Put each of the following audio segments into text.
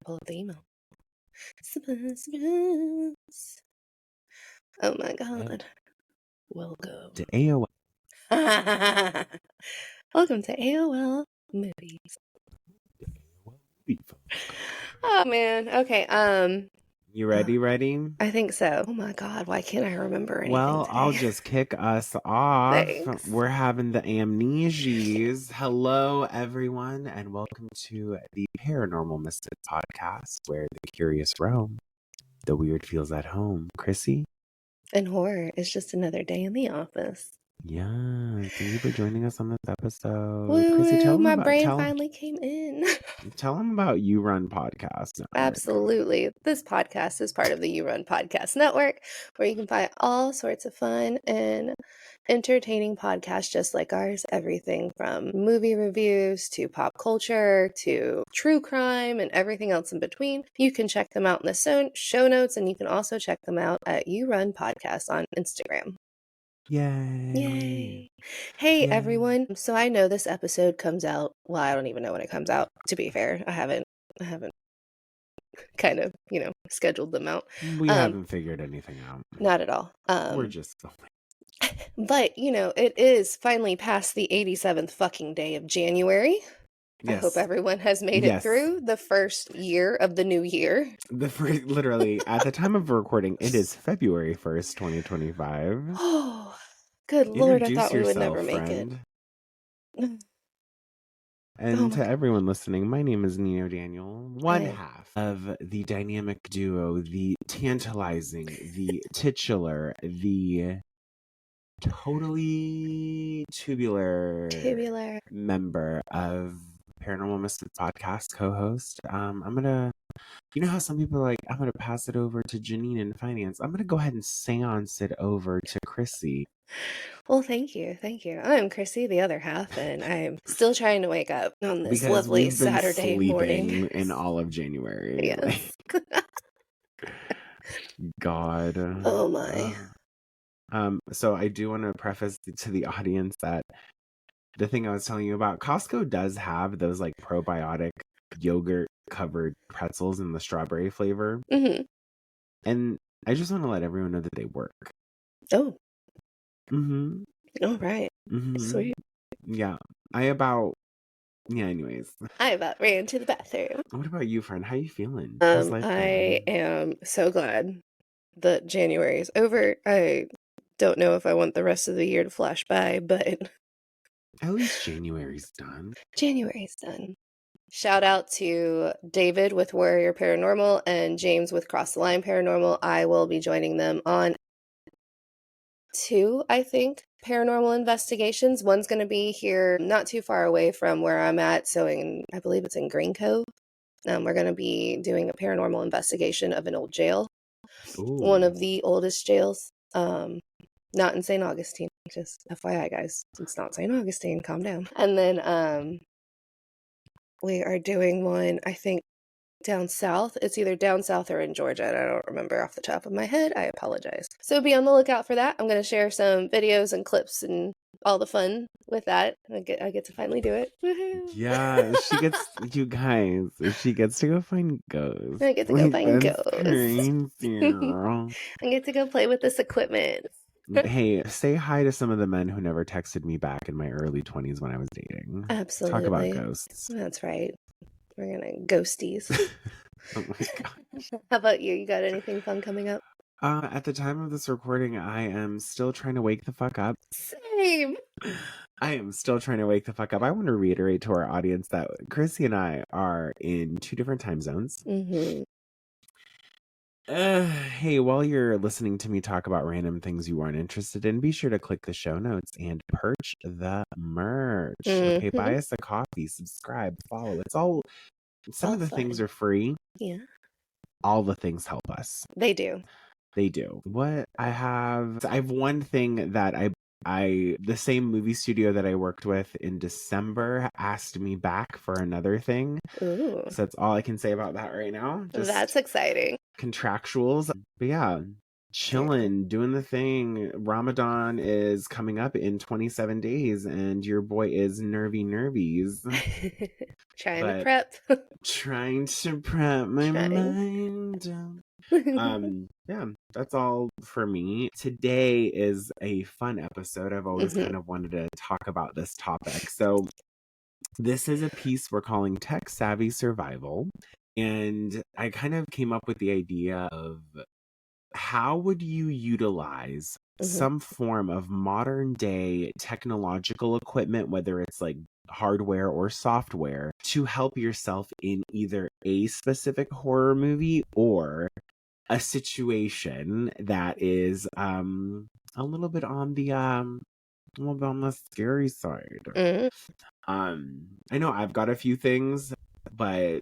Pull up the email. Surprise. Oh my god. Welcome to AOL. Welcome to AOL Movies. Oh man. Okay. You ready? I think so. Oh my god, why can't I remember anything Well, today? I'll just kick us off. Thanks. We're having the amnesies. Hello, everyone, and welcome to the Paranormal Misfitpod podcast, where the curious roam, the weird feels at home. Chrissy? And horror is just another day in the office. Yeah, thank you for joining us on this episode. Woo, Chrissy, tell them my about brain finally came in. Tell them about You Run Podcast Network. Absolutely. This podcast is part of the You Run Podcast Network, where you can find all sorts of fun and entertaining podcasts just like ours. Everything from movie reviews to pop culture to true crime and everything else in between. You can check them out in the show notes, and you can also check them out at You Run Podcast on Instagram. Yay. Hey, everyone. So I know this episode comes out. Well, I don't even know when it comes out, to be fair. I haven't kind of, scheduled them out. We haven't figured anything out. Not at all. We're just going. But, it is finally past the 87th fucking day of January. Yes. I hope everyone has made it through the first year of the new year. Literally, at the time of recording, it is February 1st, 2025. Oh, good Lord, I thought we would never make it. And to everyone listening, my name is Nino Daniel, one half of the dynamic duo, the tantalizing, the titular, the totally tubular member of Paranormal Misfits podcast co-host. I'm gonna, how some people are like, I'm gonna pass it over to Janine in finance. I'm gonna go ahead and seance it over to Chrissy. Well, thank you. I'm Chrissy, the other half, and I'm still trying to wake up on this lovely Saturday morning in all of January. Yes. God. Oh my. So I do want to preface to the audience that the thing I was telling you about, Costco does have those like probiotic yogurt covered pretzels in the strawberry flavor. Mm-hmm. And I just want to let everyone know that they work. Oh. Mm-hmm. All right. Mm-hmm. Sweet. Yeah. Anyways. I about ran to the bathroom. What about you, friend? How you feeling? How's life going? I am so glad that January is over. I don't know if I want the rest of the year to flash by, but at least January's done. Shout out to David with Warrior Paranormal and James with Cross the Line Paranormal. I will be joining them on 2, I think, paranormal investigations. One's going to be here not too far away from where I'm at, so I believe it's in Green Cove. We're going to be doing a paranormal investigation of an old jail. Ooh. One of the oldest jails. Not in St. Augustine, just FYI, guys. It's not St. Augustine, calm down. And then we are doing one, I think, down south. It's either down south or in Georgia, and I don't remember off the top of my head. I apologize. So be on the lookout for that. I'm going to share some videos and clips and all the fun with that. I get to finally do it. Woohoo! Yeah, she gets, you guys, she gets to go find ghosts. I get to go find ghosts. I get to go play with this equipment. Hey, say hi to some of the men who never texted me back in my early 20s when I was dating. Absolutely. Talk about ghosts. That's right. We're gonna ghosties. Oh my gosh. How about you? You got anything fun coming up? At the time of this recording, I am still trying to wake the fuck up. Same. I am still trying to wake the fuck up. I want to reiterate to our audience that Chrissy and I are in 2 different time zones. Mm-hmm. Hey, while you're listening to me talk about random things you aren't interested in, be sure to click the show notes and purchase the merch. Mm-hmm. Okay, buy us a coffee, subscribe, follow. It's all, some of the things are free. Yeah. All the things help us. They do. What I have one thing that the same movie studio that I worked with in December asked me back for another thing. Ooh. So that's all I can say about that right now. That's exciting. Contractuals. But yeah, Chilling, doing the thing. Ramadan is coming up in 27 days, and your boy is nervies. Trying to But prep. trying to prep my mind. Yeah, that's all for me. Today is a fun episode. I've always kind of wanted to talk about this topic. So this is a piece we're calling Tech Savvy Survival. And I kind of came up with the idea of how would you utilize some form of modern day technological equipment, whether it's like hardware or software, to help yourself in either a specific horror movie or a situation that is a little bit on the scary side. I know I've got a few things, but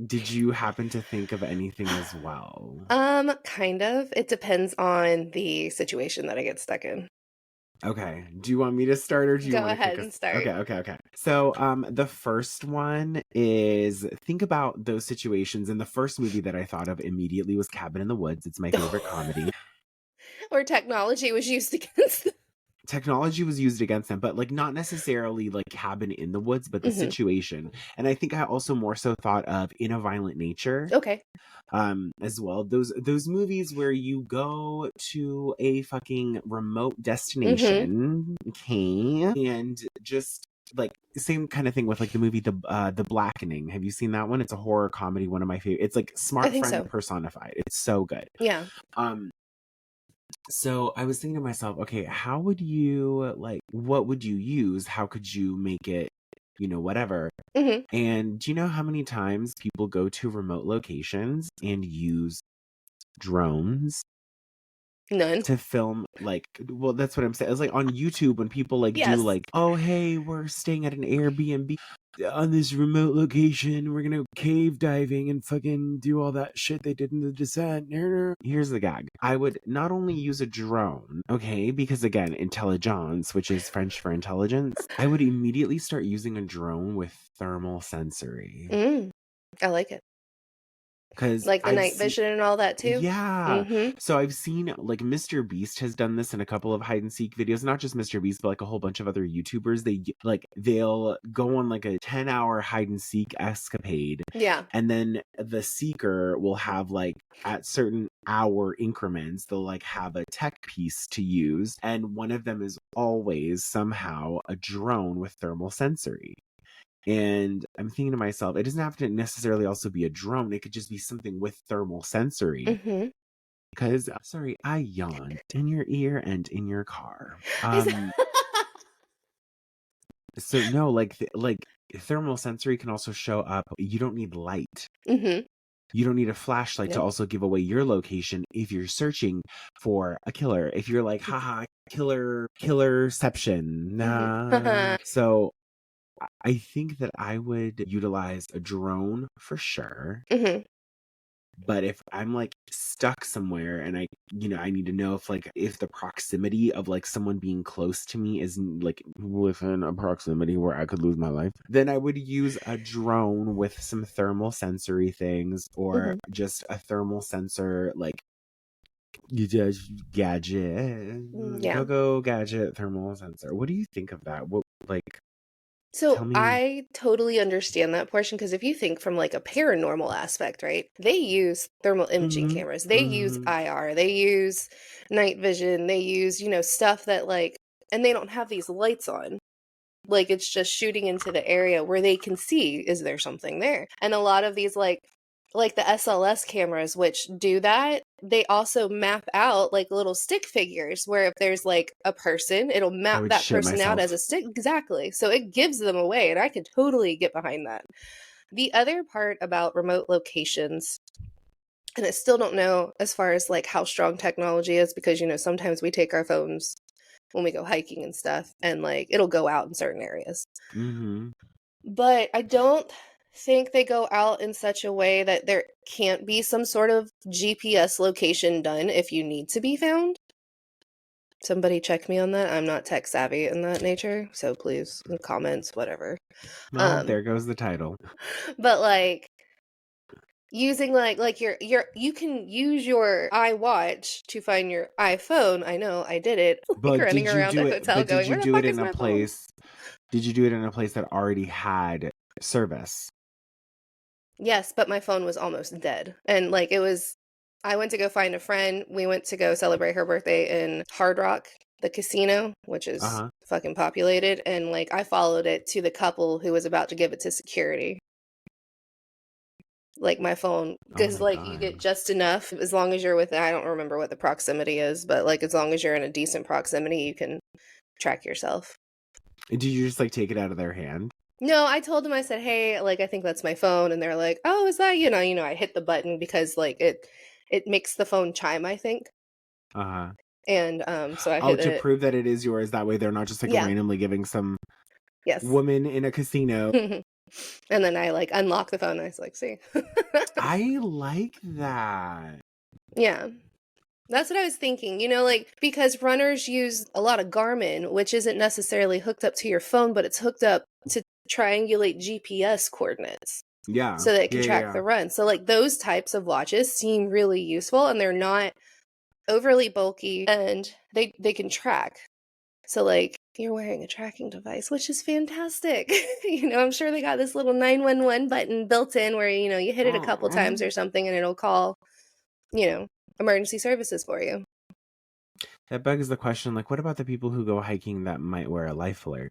did you happen to think of anything as well? Kind of. It depends on the situation that I get stuck in. Okay. Do you want me to start or do you Go want to kick ahead us? and start. Okay. So, the first one is think about those situations. And the first movie that I thought of immediately was Cabin in the Woods. It's my favorite comedy. Where technology was used against them. Technology was used against them, but like not necessarily like Cabin in the Woods, but the situation. And I think I also more so thought of In a Violent Nature. Okay. As well. Those movies where you go to a fucking remote destination, okay, and just like same kind of thing with like the movie The Blackening. Have you seen that one? It's a horror comedy, one of my favorite. It's like Smart Friend personified. It's so good. Yeah. So I was thinking to myself, okay, how would you like what would you use? How could you make it, whatever? And do you know how many times people go to remote locations and use drones? None. To film, like, well, that's what I'm saying. It's like on YouTube when people like do like, oh, hey, we're staying at an Airbnb on this remote location. We're gonna cave diving and fucking do all that shit they did in The Descent. Here's the gag. I would not only use a drone, okay, because again, intelligence, which is French for intelligence, I would immediately start using a drone with thermal sensory. I like it. Because like the night vision and all that too. Yeah. So I've seen like Mr. Beast has done this in a couple of hide and seek videos, not just Mr. Beast, but like a whole bunch of other YouTubers. They'll go on like a 10-hour hide and seek escapade. Yeah. And then the seeker will have like at certain hour increments, they'll like have a tech piece to use. And one of them is always somehow a drone with thermal sensory. And I'm thinking to myself, it doesn't have to necessarily also be a drone. It could just be something with thermal sensory. Because, sorry, I yawned in your ear and in your car. So no, like thermal sensory can also show up. You don't need light. You don't need a flashlight to also give away your location if you're searching for a killer. If you're like, haha, killerception. Nah. So I think that I would utilize a drone for sure. But if I'm like stuck somewhere and I need to know if the proximity of like someone being close to me is like within a proximity where I could lose my life, then I would use a drone with some thermal sensory things or just a thermal sensor like gadget. Go gadget thermal sensor. What do you think of that? What So I totally understand that portion because if you think from like a paranormal aspect, right? They use thermal imaging cameras. They use IR. They use night vision. They use, stuff that like, and they don't have these lights on. Like it's just shooting into the area where they can see, is there something there? And a lot of these like the SLS cameras, which do that, they also map out like little stick figures where if there's like a person, it'll map that person out as a stick. Exactly. So it gives them away, and I could totally get behind that. The other part about remote locations, and I still don't know as far as like how strong technology is because, sometimes we take our phones when we go hiking and stuff, and like it'll go out in certain areas. But I don't think they go out in such a way that there can't be some sort of GPS location done if you need to be found. Somebody check me on that. I'm not tech savvy in that nature, so please, comments, whatever. Well, there goes the title. But like, using like your you can use your iWatch to find your iPhone. I know, I did it. Like But running did you around do the it? hotel But did going, you "Where the do it fuck in is a my phone?" place? Did you do it in a place that already had service? Yes, but my phone was almost dead. And like it was I went to go find a friend. We went to go celebrate her birthday in Hard Rock, the casino, which Uh is huh. fucking populated, and like I followed it to the couple who was about to give it to security. Like my phone, Oh because my like you god. get just enough as long as you're within, I don't remember what the proximity is, but like as long as you're in a decent proximity, you can track yourself. Did you just like take it out of their hand? No, I told them, I said, "Hey, like I think that's my phone." And they're like, "Oh, is that, I hit the button because like it makes the phone chime, I think. Uh huh. And so I Oh, hit to it. prove that it is yours. That way, they're not just like Yeah. randomly giving some Yes. woman in a casino. And then I like unlock the phone and I was like, "See." I like that. Yeah. That's what I was thinking, like because runners use a lot of Garmin, which isn't necessarily hooked up to your phone, but it's hooked up to triangulate GPS coordinates Yeah. so that it can Yeah. Yeah. track Yeah. the run. So like those types of watches seem really useful and they're not overly bulky and they can track. So like you're wearing a tracking device, which is fantastic. I'm sure they got this little 911 button built in where you hit it a couple times or something and it'll call, you know, emergency services for you. That begs the question, like, what about the people who go hiking that might wear a life alert?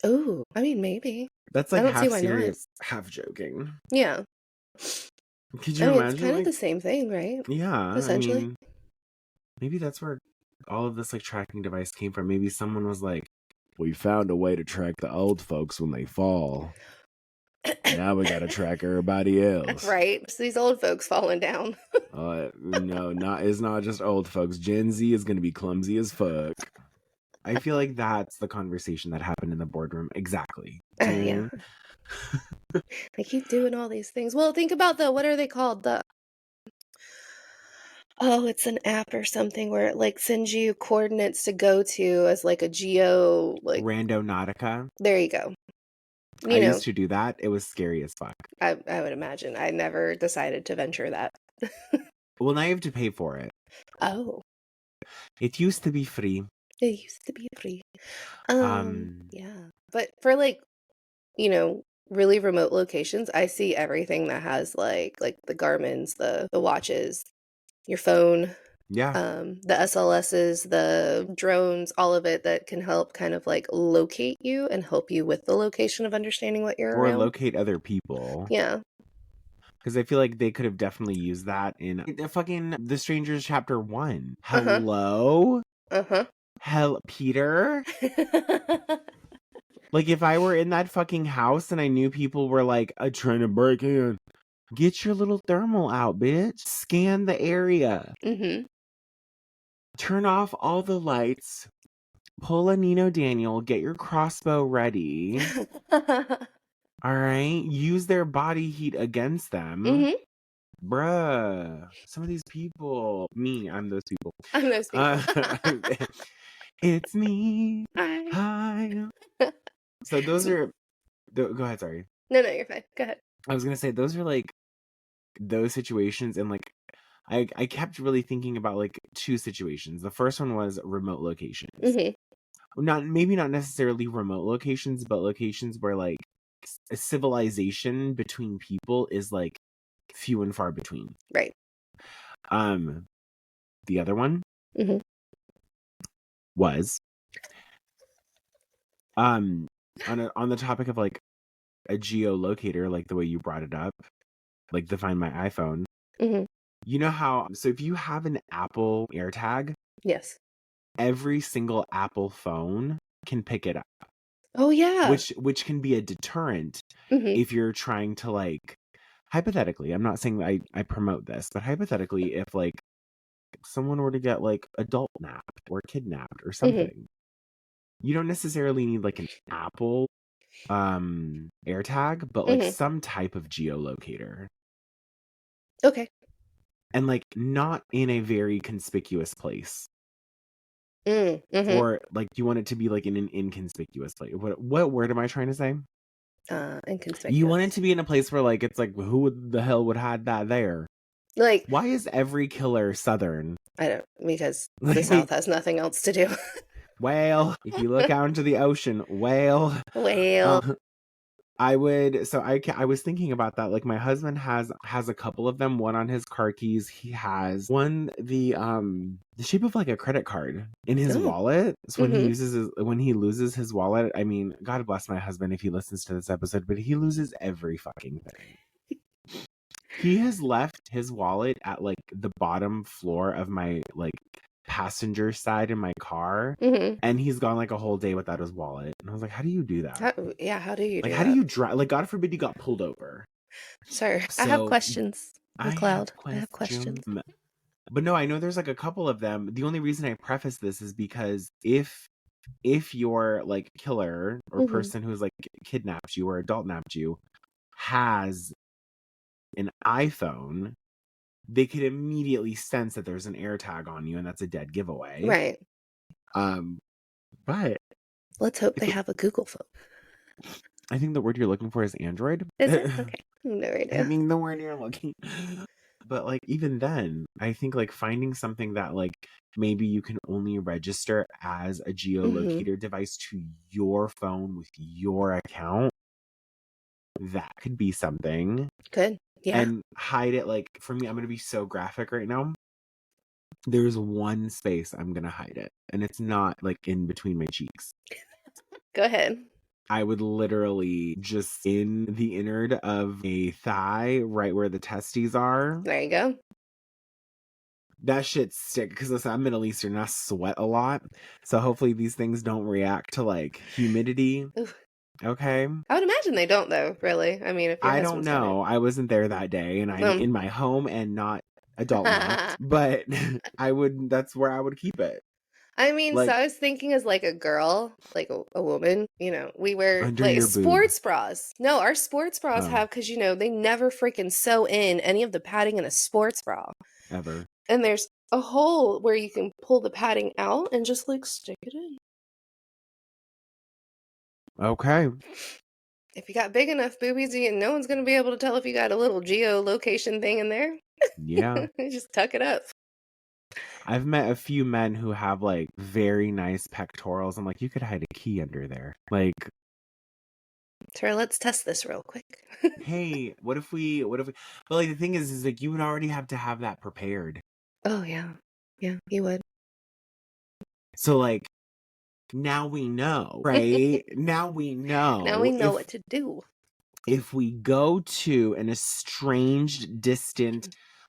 Oh, I mean, maybe. That's I like don't see half why not. serious, half joking. Yeah. Could I you mean, it's imagine, kind of like, the same thing, right? yeah, I Essentially. mean, maybe that's where all of this, like, tracking device came from. Maybe someone was like, we found a way to track the old folks when they fall. Now we gotta track everybody else. Right. So these old folks falling down. No, it's not just old folks. Gen Z is gonna be clumsy as fuck. I feel like that's the conversation that happened in the boardroom. Exactly. Do you know what I Yeah. mean? They keep doing all these things. Well, think about what are they called? Oh, it's an app or something where it like sends you coordinates to go to as like a geo, like, Randonautica. there you go. I used to do that. It was scary as fuck. I would imagine. I never decided to venture that. Well, now you have to pay for it. Oh, It used to be free. it used to be free. Um, Yeah. But for like, really remote locations, I see everything that has like the Garmin's, the watches, your phone, yeah. the SLSs, the drones, all of it that can help kind of like locate you and help you with the location of understanding what you're Or around. locate other people. Yeah. Because I feel like they could have definitely used that in the fucking The Strangers Chapter 1. Uh-huh. Hello? Uh-huh. Hell, Peter? Like, if I were in that fucking house and I knew people were like, trying to break in, get your little thermal out, bitch. Scan the area. Mm-hmm. Turn off all the lights. Pull a Nino Daniel. Get your crossbow ready. All right? Use their body heat against them. Mm-hmm. Bruh. Some of these people. Me, I'm those people. I'm those people. It's me. Hi. Hi. So those are... Go ahead, sorry. No, you're fine. Go ahead. I was going to say, those are like those situations, and like I kept really thinking about like two situations. The first one was remote locations. Mm-hmm. Not necessarily remote locations, but locations where like a civilization between people is like few and far between. Right. The other one was on the topic of like a geolocator, like the way you brought it up, like to find my iPhone. You know how, so if you have an Apple AirTag, Yes. every single Apple phone can pick it up. Oh yeah. Which can be a deterrent Mm-hmm. if you're trying to like, hypothetically, I'm not saying that I promote this, but hypothetically, if like someone were to get like adult napped or kidnapped or something, you don't necessarily need like an Apple AirTag, but like some type of geolocator. Okay. And like not in a very conspicuous place. Mm-hmm. Or like you want it to be like in an inconspicuous place. What word am I trying to say? inconspicuous. You want it to be in a place where, like, it's like, who the hell would hide that there? Like, why is every killer Southern? I don't, because the South has nothing else to do. Whale. If you look out into the ocean, whale. Whale. I was thinking about that. Like, my husband has a couple of them. One on his car keys. He has one the shape of like a credit card in his wallet. So when he loses his wallet, I mean, God bless my husband if he listens to this episode, but he loses every fucking thing. He has left his wallet at like the bottom floor of my like passenger side in my car, and he's gone like a whole day without his wallet. And I was like, how do you do that? How do you like do how that? do you drive? Like, God forbid you got pulled over. Sir, I have questions. I have questions. But no, I know there's like a couple of them. The only reason I preface this is because if your like killer or person who's like kidnapped you or adult napped you has an iPhone, they could immediately sense that there's an AirTag on you, and that's a dead giveaway. Right. But let's hope they have a Google phone. I think the word you're looking for is Android. Is it? Okay. No idea. I mean, the word you're looking. But like, even then, I think like finding something that like maybe you can only register as a geolocator device to your phone with your account, that could be something. Good. Yeah. And hide it. Like, for me, I'm going to be so graphic right now. There's one space I'm going to hide it, and it's not like in between my cheeks. Go ahead. I would literally just in the innard of a thigh, right where the testes are. There you go. That shit stick, because listen, I'm Middle Eastern and I sweat a lot. So hopefully these things don't react to like humidity. Oof. Okay. I would imagine they don't though, really. I mean, if I don't know. I wasn't there that day, and I'm in my home and not adult napped. But that's where I would keep it. I mean, like, so I was thinking as like a girl, like a woman, you know, we wear like sports bras. No, our sports bras have, because, you know, they never freaking sew in any of the padding in a sports bra. Ever. And there's a hole where you can pull the padding out and just like stick it in. Okay. If you got big enough boobies, no one's going to be able to tell if you got a little geolocation thing in there. Yeah. Just tuck it up. I've met a few men who have like very nice pectorals. I'm like, you could hide a key under there. Like, sure, let's test this real quick. Hey, what if we but like the thing is like you would already have to have that prepared. Oh yeah. Yeah, you would. So like, now we know, right? Now we know. Now we know what to do. If we go to an estranged, distant,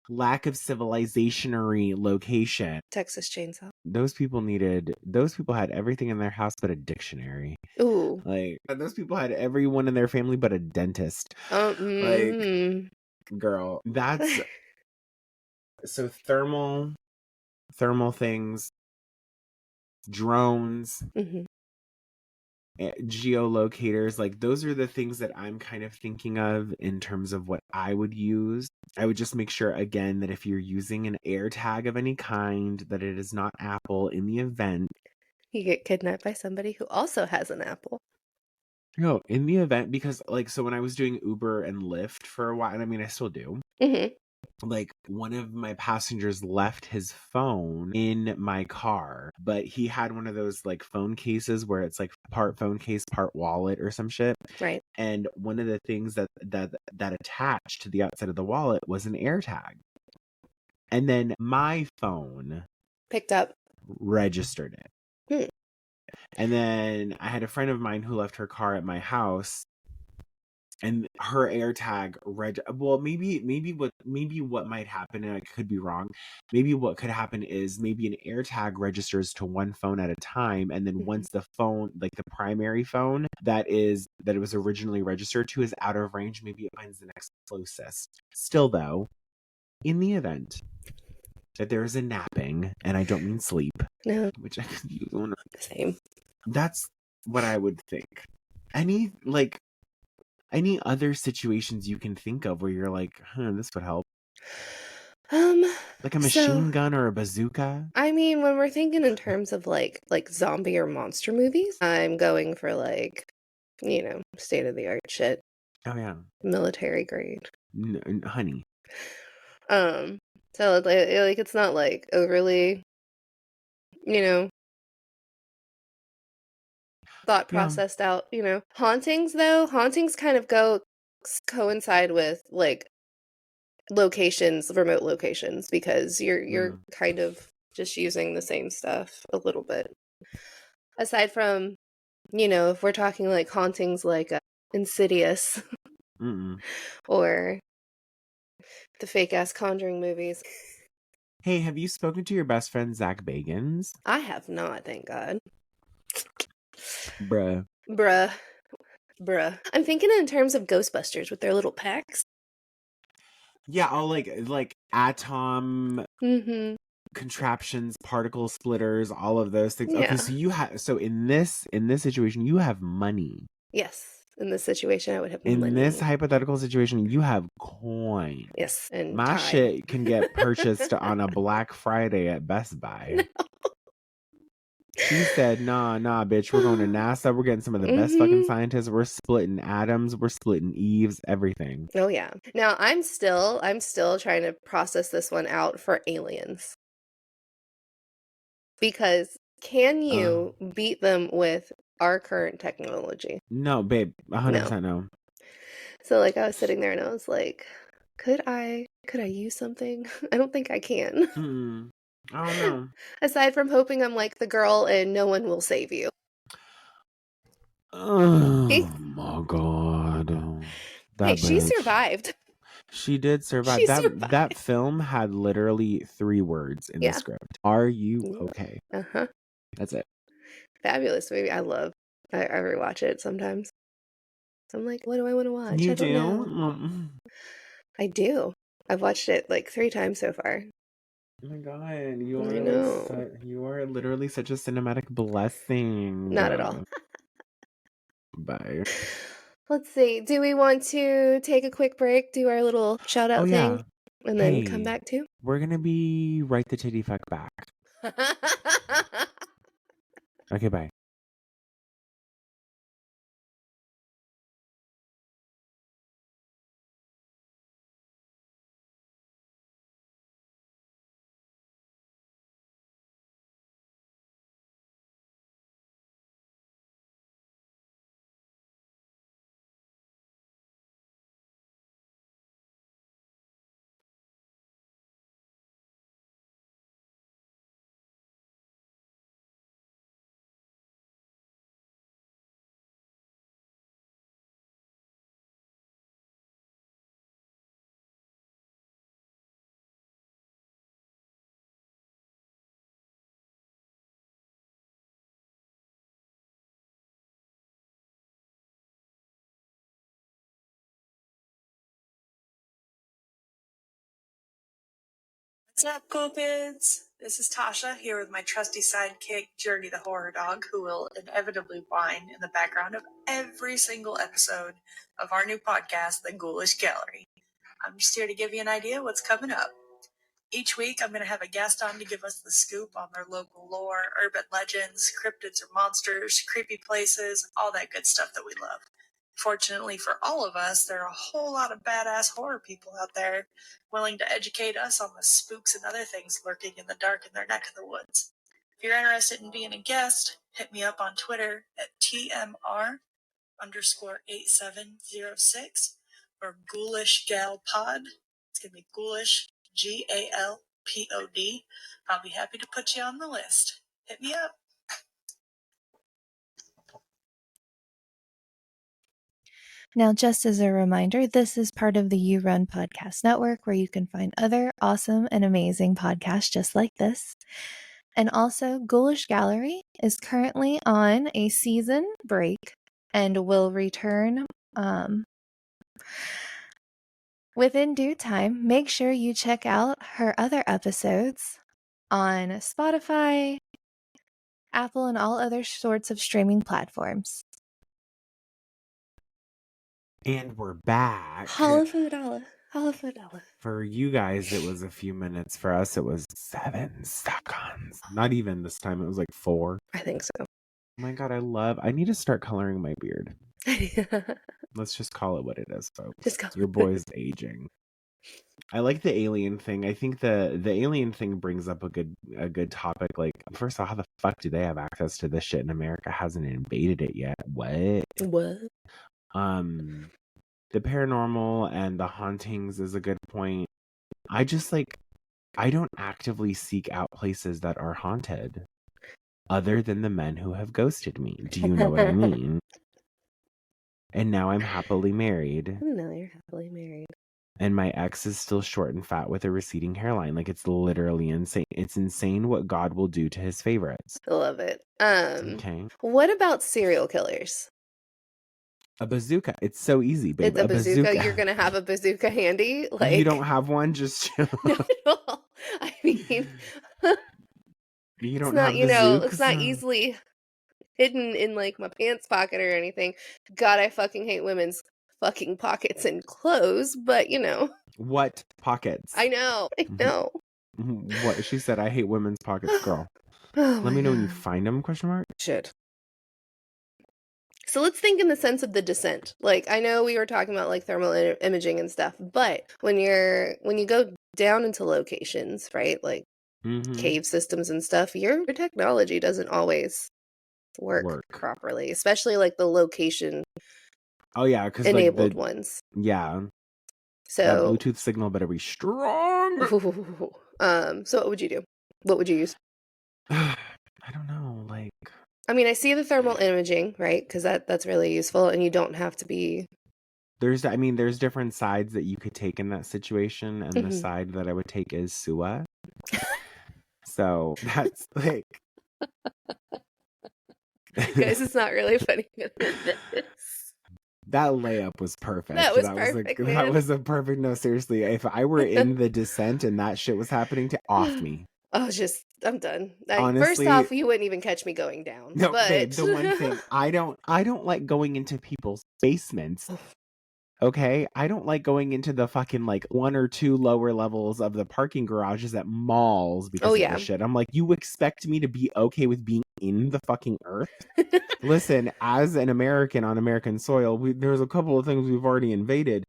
lack of civilizationary location. Texas Chainsaw. Those people had everything in their house but a dictionary. Ooh. Like, those people had everyone in their family but a dentist. Like, girl, that's so thermal things, drones, geolocators, like those are the things that I'm kind of thinking of in terms of what I would use. I would just make sure again that if you're using an AirTag of any kind, that it is not Apple in the event you get kidnapped by somebody who also has an Apple. No, in the event, because like, so when I was doing Uber and Lyft for a while, and I mean I still do, like one of my passengers left his phone in my car, but he had one of those like phone cases where it's like part phone case, part wallet or some shit. Right. And one of the things that attached to the outside of the wallet was an AirTag. And then my phone picked up, registered it. And then I had a friend of mine who left her car at my house, and her AirTag maybe what might happen, and I could be wrong, maybe what could happen is maybe an AirTag registers to one phone at a time, and then once the phone, like the primary phone that it was originally registered to, is out of range, maybe it finds the next closest. Still though, in the event that there is a napping, and I don't mean sleep, no, which I could use one. Same. That's what I would think. Any other situations you can think of where you're like, this would help? Like a machine gun or a bazooka? I mean, when we're thinking in terms of like zombie or monster movies, I'm going for like state of the art shit. Oh yeah. Military grade. Honey. So it's not like overly, thought processed out, Hauntings though, hauntings kind of coincide with like remote locations, because you're kind of just using the same stuff a little bit. Aside from, if we're talking like hauntings like Insidious or the fake ass Conjuring movies. Hey, have you spoken to your best friend Zach Bagans? I have not, thank God. Bruh. I'm thinking in terms of Ghostbusters with their little packs. Yeah, all like atom contraptions, particle splitters, all of those things. Yeah. Okay, so in this situation, you have money. Yes. In this situation, I would have in money. In this hypothetical situation, you have coin. Yes, and my time. Shit can get purchased on a Black Friday at Best Buy. No. She said, nah, bitch, we're going to NASA. We're getting some of the best fucking scientists. We're splitting atoms. We're splitting Eves, everything. Oh, yeah. Now, I'm still trying to process this one out for aliens. Because can you beat them with our current technology? No, babe, 100% no. So, like, I was sitting there and I was like, could I use something? I don't think I can. I don't know. Aside from hoping I'm like the girl and no one will save you. Oh my God. Hey, she survived. She did survive. She survived. That film had literally 3 words in the script. Are you okay? Uh-huh. That's it. Fabulous movie. I rewatch it sometimes. I'm like, what do I want to watch? You I don't do? know. I do. I've watched it like 3 times so far. Oh my God, you are literally such a cinematic blessing. Not at all. Bye. Let's see. Do we want to take a quick break, do our little shout out thing, and then come back too? We're gonna be right the titty fuck back. Okay, bye. What's up, cool kids? This is Tasha here with my trusty sidekick, Journey the Horror Dog, who will inevitably whine in the background of every single episode of our new podcast, The Ghoulish Gallery. I'm just here to give you an idea what's coming up. Each week, I'm going to have a guest on to give us the scoop on their local lore, urban legends, cryptids or monsters, creepy places, all that good stuff that we love. Fortunately for all of us, there are a whole lot of badass horror people out there willing to educate us on the spooks and other things lurking in the dark in their neck of the woods. If you're interested in being a guest, hit me up on Twitter at TMR_8706 or Ghoulish Gal Pod. It's going to be Ghoulish, GALPOD. I'll be happy to put you on the list. Hit me up. Now, just as a reminder, this is part of the You Run Podcast Network, where you can find other awesome and amazing podcasts just like this. And also, Ghoulish Gallery is currently on a season break and will return within due time. Make sure you check out her other episodes on Spotify, Apple, and all other sorts of streaming platforms. And we're back. Holla for the dollar. Holla for the dollar. For you guys, it was a few minutes. For us, it was 7 seconds. Not even this time. It was like 4. I think so. Oh my God, I need to start coloring my beard. Let's just call it what it is, folks. Just call Your it. boy's aging. I like the alien thing. I think the alien thing brings up a good topic. Like, first of all, how the fuck do they have access to this shit and America hasn't invaded it yet? What? The paranormal and the hauntings is a good point. I just I don't actively seek out places that are haunted other than the men who have ghosted me. Do you know what I mean? And now I'm happily married. No, you're happily married. And my ex is still short and fat with a receding hairline. Like, it's literally insane. It's insane what God will do to his favorites. I love it. Okay. What about serial killers? A bazooka. It's so easy, babe. It's a bazooka. You're gonna have a bazooka handy. Like, you don't have one, just chill. Not at all. I mean, You don't it's not, have it's bazookas? not easily hidden in like my pants pocket or anything. God, I fucking hate women's fucking pockets and clothes, but What pockets? I know. What she said, I hate women's pockets, girl. Oh, Let me know when you find them, question mark? Should. So let's think in the sense of the descent. Like, I know we were talking about like thermal imaging and stuff, but when you go down into locations, right? Like cave systems and stuff, your technology doesn't always work properly, especially like the location because enabled ones. Yeah. So that Bluetooth signal better be strong. So what would you do? What would you use? I don't know. Like, I mean, I see the thermal imaging, right? Because that's really useful, and you don't have to be. There's different sides that you could take in that situation, and the side that I would take is SUA. So that's like, guys, it's not really funny. That layup was perfect. That was perfect. That was a perfect. No, seriously, if I were in the descent and that shit was happening, off me. I'm done. Honestly, first off, you wouldn't even catch me going down. No, but... babe, the one thing I don't like going into people's basements. Okay, I don't like going into the fucking like 1 or 2 lower levels of the parking garages at malls because of this shit. I'm like, you expect me to be okay with being in the fucking earth? Listen, as an American on American soil, there's a couple of things we've already invaded,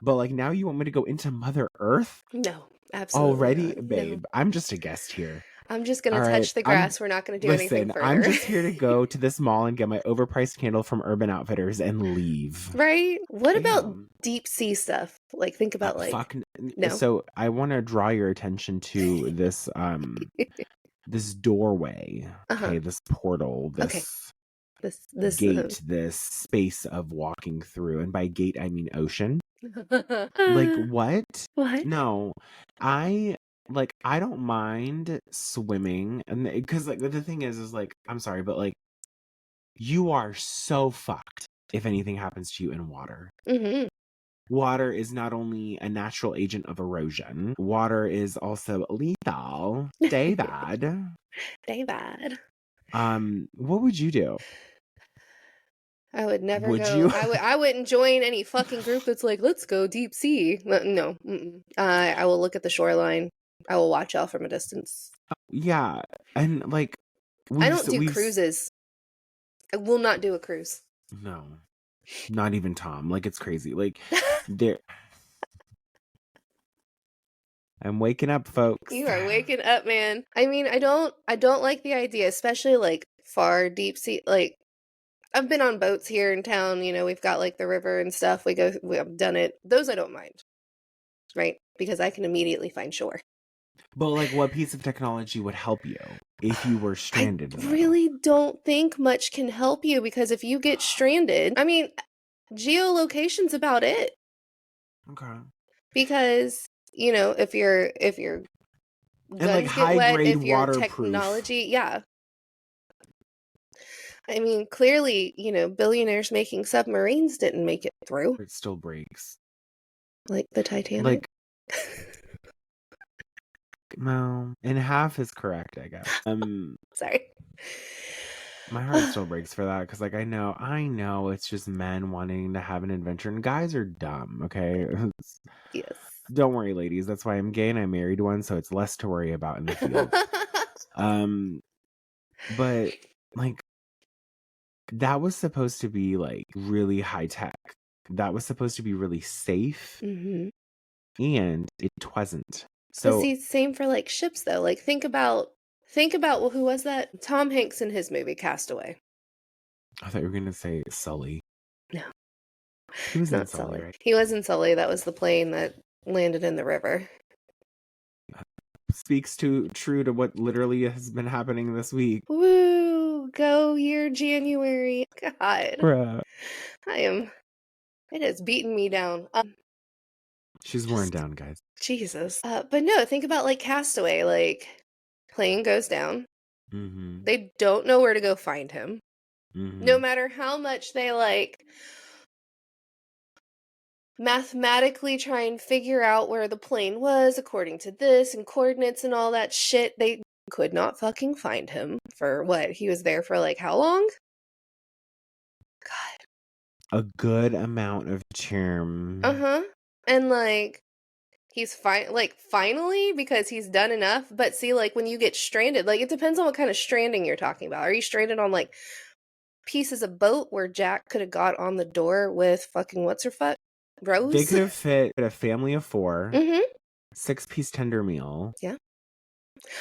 but like now you want me to go into Mother Earth? No, absolutely already, not. babe. No. I'm just a guest here. I'm just going to touch the grass. We're not going to do anything further. I'm just here to go to this mall and get my overpriced candle from Urban Outfitters and leave. Right? What about deep sea stuff? Like, think about No. So I want to draw your attention to this this doorway. Okay, this portal, this gate, this space of walking through. And by gate, I mean ocean. Like, what? What? No, I don't mind swimming, and because like the thing is like, I'm sorry, but like, you are so fucked if anything happens to you in water. Water is not only a natural agent of erosion, water is also lethal. David. What would you do? I would never go. I wouldn't join any fucking group that's like, let's go deep sea. No. I will look at the shoreline. I will watch out from a distance. Yeah. And like, I don't do cruises. I will not do a cruise. No. Not even Tom. Like, it's crazy. Like, I'm waking up, folks. You are waking up, man. I mean, I don't like the idea, especially like far deep sea. Like, I've been on boats here in town. We've got like the river and stuff. I've done it. Those I don't mind, right? Because I can immediately find shore. But like, what piece of technology would help you if you were stranded? I really don't think much can help you, because if you get stranded, I mean, geolocation's about it. Okay. Because if your and like high grade waterproof technology, yeah. I mean, clearly, billionaires making submarines didn't make it through. It still breaks. Like the Titanic? Like, no. And half is correct, I guess. Sorry. My heart still breaks for that, because like, I know it's just men wanting to have an adventure, and guys are dumb, okay? Yes. Don't worry, ladies. That's why I'm gay and I married one, so it's less to worry about in the field. But like, that was supposed to be like really high tech. That was supposed to be really safe, and it wasn't. But So see, same for like ships though. Like think about well, who was that? Tom Hanks in his movie Castaway. I thought you were gonna say Sully. No. He was in Not Sully, Sully. right? He was in Sully. That was the plane that landed in the river. Speaks true to what literally has been happening this week. Woo! Go year January. God. Bruh. It has beaten me down. She's worn down, guys. Jesus. But no, think about like Castaway. Like, plane goes down. They don't know where to go find him. No matter how much they like mathematically try and figure out where the plane was according to this and coordinates and all that shit, they could not fucking find him for what? He was there for like how long? God. A good amount of term. And like he's finally, because he's done enough. But see, like when you get stranded, like it depends on what kind of stranding you're talking about. Are you stranded on like pieces of boat where Jack could have got on the door with fucking what's her fuck? Rose? They could have fit a family of 4, 6-piece tender meal. Yeah.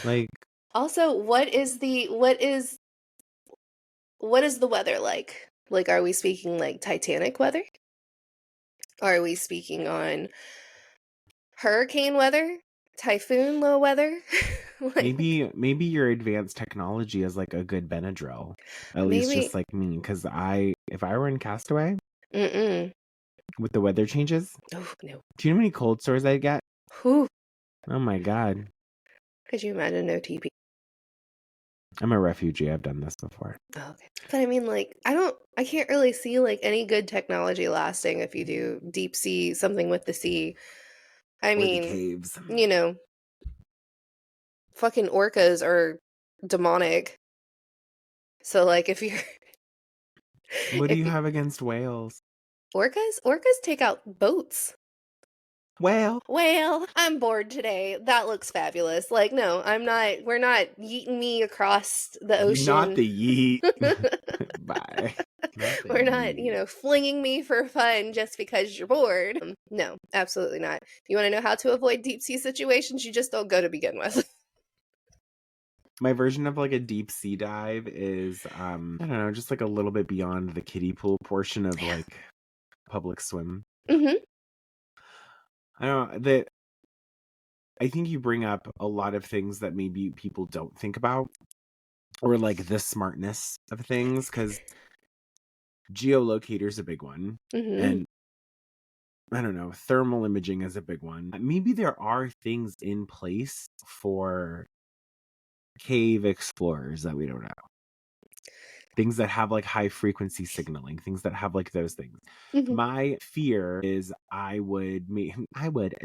Like, also, what is the weather like? Like, are we speaking like Titanic weather? Are we speaking on hurricane weather? Typhoon low weather? like, maybe your advanced technology is like a good Benadryl. At least just like me. Because if I were in Castaway, with the weather changes, oh no. Do you know how many cold sores I'd get? Whew. Oh my god. Could you imagine no TP? I'm a refugee. I've done this before. Oh, okay. But I mean, like, I can't really see like any good technology lasting if you do deep sea, something with the sea. I mean, the caves. You know, fucking orcas are demonic. So like if you're What do you have against whales? Orcas take out boats. Well, I'm bored today. That looks fabulous. Like, no, I'm not. We're not yeeting me across the ocean. Not the yeet. Bye. We're not, flinging me for fun just because you're bored. No, absolutely not. You want to know how to avoid deep sea situations? You just don't go to begin with. My version of like a deep sea dive is, I don't know, just like a little bit beyond the kiddie pool portion of like public swim. I think you bring up a lot of things that maybe people don't think about, or like the smartness of things, because geolocator is a big one, and I don't know, thermal imaging is a big one. Maybe there are things in place for cave explorers that we don't know. Things that have like high frequency signaling, things that have like those things. My fear is I would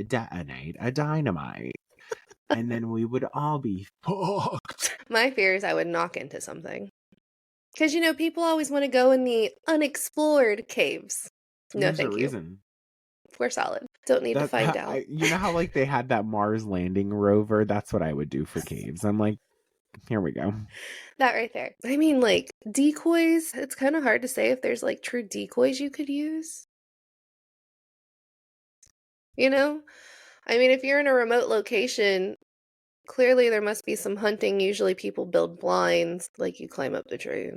detonate a dynamite and then we would all be fucked. My fear is I would knock into something. Because, people always want to go in the unexplored caves. No, There's thank a you. reason. We're solid. Don't need to find out. You know how like they had that Mars landing rover? That's what I would do for caves. I'm like, here we go. That right there. I mean, like, decoys, it's kind of hard to say if there's, like, true decoys you could use. I mean, if you're in a remote location, clearly there must be some hunting. Usually people build blinds, like you climb up the tree,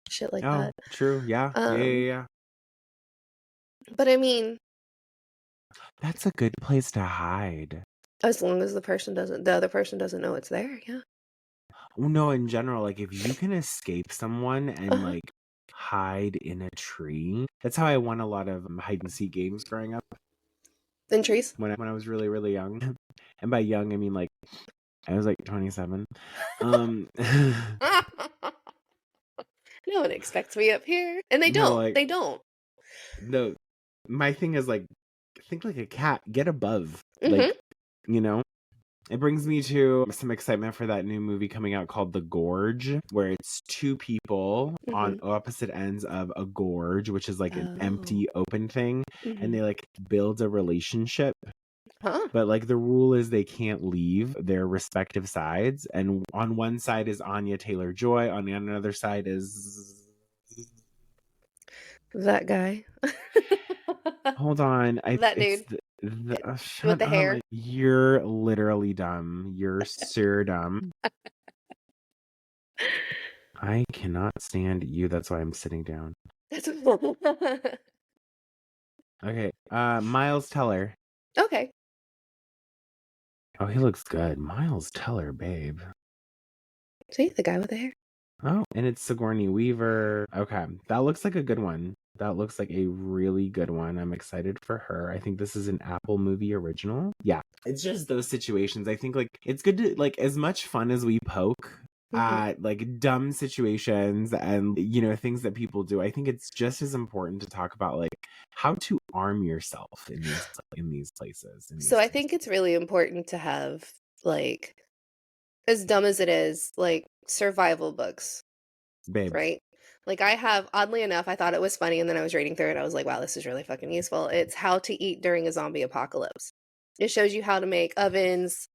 shit like that. Oh, true. Yeah. Yeah. But I mean... That's a good place to hide. As long as the other person doesn't know it's there, yeah. No, in general, like if you can escape someone and like hide in a tree. That's how I won a lot of hide and seek games growing up. In trees? When I was really, really young. And by young, I mean like I was like 27. No one expects me up here. And they don't. Like, they don't. No, my thing is like, think like a cat. Get above. Like, It brings me to some excitement for that new movie coming out called The Gorge, where it's 2 people on opposite ends of a gorge, which is like an empty, open thing. And they like build a relationship. But like the rule is they can't leave their respective sides. And on one side is Anya Taylor-Joy. On the other side is That guy. Hold on. That dude. Shut With the up. hair. You're literally dumb. You're so dumb. I cannot stand you. That's why I'm sitting down. Okay. Miles Teller. Okay. Oh, he looks good. Miles Teller, babe. See, the guy with the hair. Oh, and it's Sigourney Weaver. Okay, that looks like a good one. That looks like a really good one. I'm excited for her. I think this is an Apple movie original. Yeah, it's just those situations. I think like it's good to like as much fun as we poke at like dumb situations and things that people do. I think it's just as important to talk about like how to arm yourself in these places. So I think it's really important to have like, as dumb as it is, like survival books, babe. Right? Like I have, oddly enough, I thought it was funny, and then I was reading through it. I was like, wow, this is really fucking useful. It's How to Eat During a Zombie Apocalypse. It shows you how to make ovens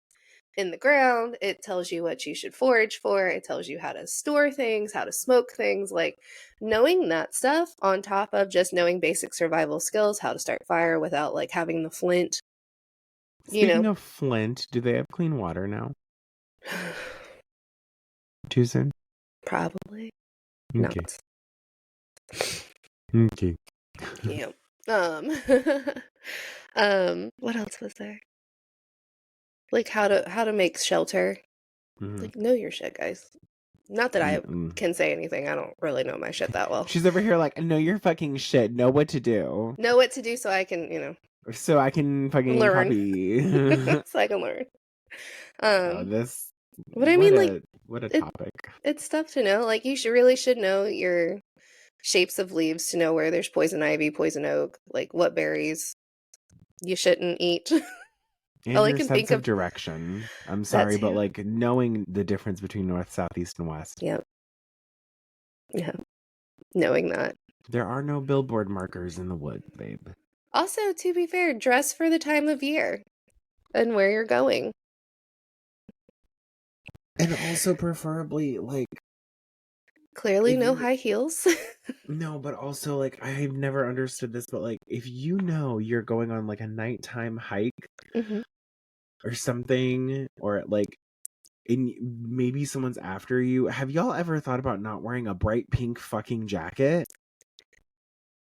in the ground. It tells you what you should forage for. It tells you how to store things, how to smoke things. Like knowing that stuff on top of just knowing basic survival skills, how to start fire without like having the flint. Speaking of flint, do they have clean water now? Too soon? Probably okay. not. Okay. Yeah. What else was there? Like how to make shelter. Like know your shit, guys. Not that I can say anything. I don't really know my shit that well. She's over here like, know your fucking shit. Know what to do. Know what to do so I can, So I can fucking learn. copy. So I can learn. What a topic. It's stuff to know. Like you really should know your shapes of leaves to know where there's poison ivy, poison oak, like what berries you shouldn't eat. And your sense of direction. I'm sorry, but like knowing the difference between north, south, east, and west. Yep. Yeah. Knowing that. There are no billboard markers in the woods, babe. Also, to be fair, dress for the time of year and where you're going. And also preferably like clearly no high heels. No, but also like I've never understood this, but like if you're going on like a nighttime hike or something, or like maybe someone's after you, have y'all ever thought about not wearing a bright pink fucking jacket?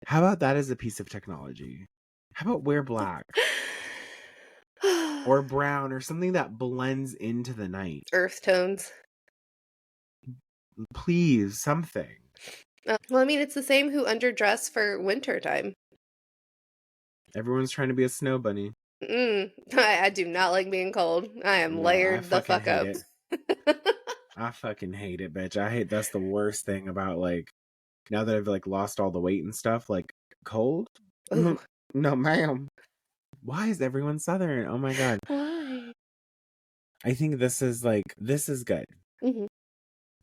How about that as a piece of technology? How about wear black? Or brown or something that blends into the night. Earth tones. Please, something. Well, I mean, it's the same who underdress for winter time. Everyone's trying to be a snow bunny. I do not like being cold. I am layered the fuck up. I fucking hate it, bitch. That's the worst thing about like, now that I've like lost all the weight and stuff, like cold? Ooh. No, ma'am. Why is everyone Southern? Oh my God. Why? I think this is good.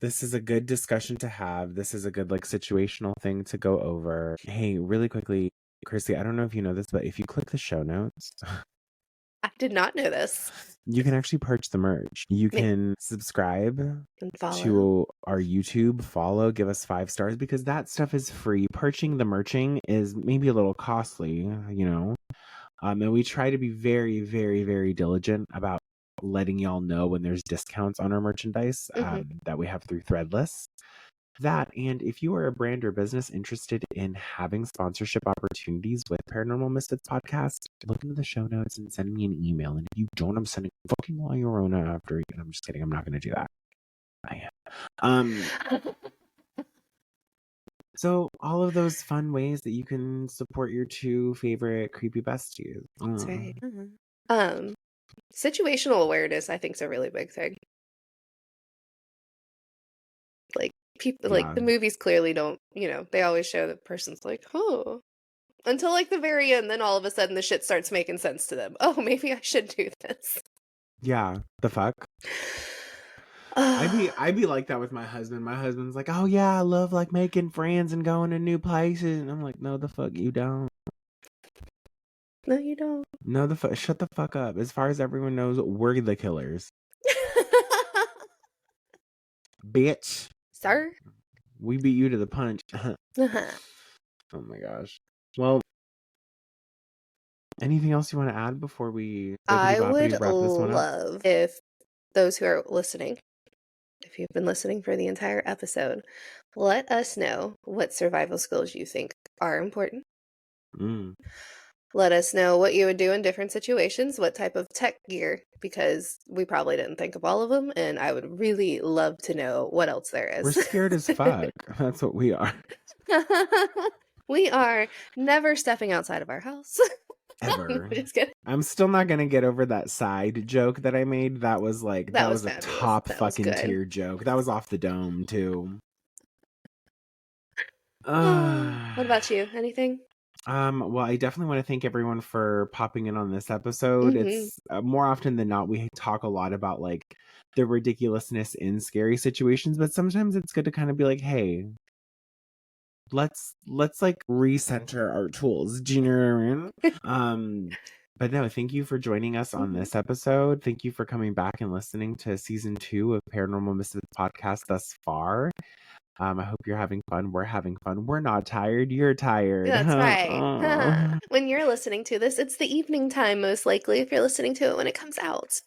This is a good discussion to have. This is a good like situational thing to go over. Hey, really quickly, Chrissy, I don't know if you know this, but if you click the show notes, I did not know this. You can actually purchase the merch. You can subscribe to our YouTube, follow, give us 5 stars, because that stuff is free. Purchasing the merching is maybe a little costly, and we try to be very, very, very diligent about letting y'all know when there's discounts on our merchandise that we have through Threadless. That, and if you are a brand or business interested in having sponsorship opportunities with Paranormal Misfits podcast, look into the show notes and send me an email. And if you don't, I'm sending fucking La Llorona after you. And I'm just kidding. I'm not going to do that. I am. So all of those fun ways that you can support your 2 favorite creepy besties. That's right. Situational awareness, I think, is a really big thing. Like people, like the movies clearly don't. They always show the person's like, oh, until like the very end. Then all of a sudden, the shit starts making sense to them. Oh, maybe I should do this. Yeah, the fuck. I'd be like that with my husband. My husband's like, oh yeah, I love like making friends and going to new places. And I'm like, no, the fuck you don't. No, you don't. No, shut the fuck up. As far as everyone knows, we're the killers. Bitch. Sir? We beat you to the punch. Oh my gosh. Well, anything else you want to add before we I would wrap this one up? love if those who are listening, if you've been listening for the entire episode, let us know what survival skills you think are important. Let us know what you would do in different situations, what type of tech gear, because we probably didn't think of all of them, and I would really love to know what else there is. We're scared as fuck. That's what we are. We are never stepping outside of our house. Ever. Just kidding. I'm still not gonna get over that side joke that I made. That was like that was a fabulous. top That was fucking good. tier joke. That was off the dome too. What about you? Anything? Well, I definitely want to thank everyone for popping in on this episode. It's more often than not, we talk a lot about like the ridiculousness in scary situations, but sometimes it's good to kind of be like, hey, let's like recenter our tools. Do you know what I mean? But no, thank you for joining us on this episode. Thank you for coming back and listening to season 2 of Paranormal Misfits podcast thus far. I hope you're having fun. We're having fun. We're not tired. You're tired. That's right. When you're listening to this, it's the evening time, most likely, if you're listening to it when it comes out.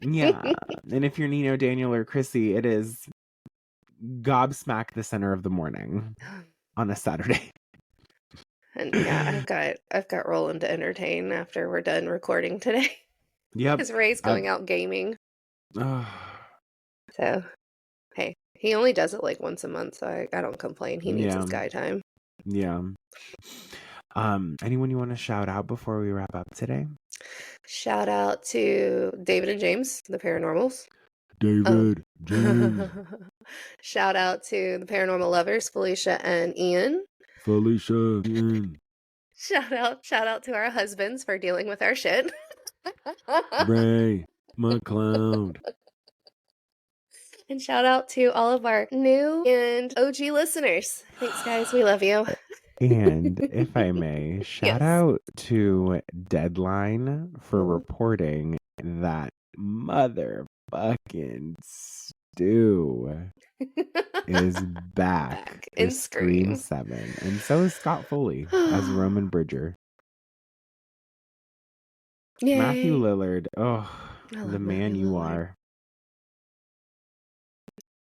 Yeah. And if you're Nino, Daniel, or Chrissy, it is gobsmack the center of the morning on a Saturday. And yeah, I've got Roland to entertain after we're done recording today. Yep. Because Ray's going out gaming. So, hey, he only does it like once a month, so I don't complain. He needs his guy time. Yeah. Anyone you want to shout out before we wrap up today? Shout out to David and James, the Paranormals. David, James. Shout out to the Paranormal Lovers, Felicia and Ian. Ian. Shout out to our husbands for dealing with our shit. Ray, my clown. And shout out to all of our new and OG listeners. Thanks, guys. We love you. And if I may, shout out to Deadline for reporting that motherfucking Stu is back in Scream 7. And so is Scott Foley as Roman Bridger. Yay. Matthew Lillard. Oh, the man you are.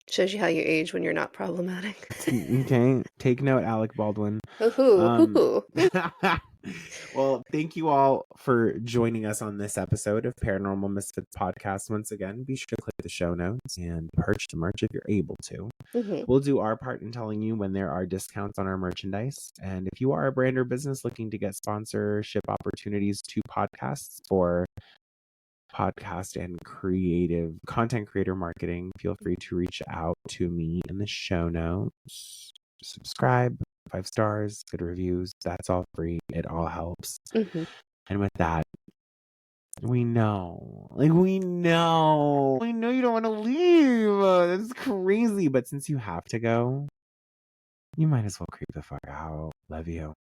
Shows you how you age when you're not problematic. Okay. Take note, Alec Baldwin. Well, thank you all for joining us on this episode of Paranormal Misfits podcast. Once again, be sure to click the show notes and purchase the merch if you're able to. We'll do our part in telling you when there are discounts on our merchandise. And if you are a brand or business looking to get sponsorship opportunities to podcasts for podcast and content creator marketing, feel free to reach out to me in the show notes. Subscribe, 5 stars, good reviews. That's all free. It all helps. And with that, we know you don't want to leave. That's crazy. But since you have to go, you might as well creep the fuck out. Love you.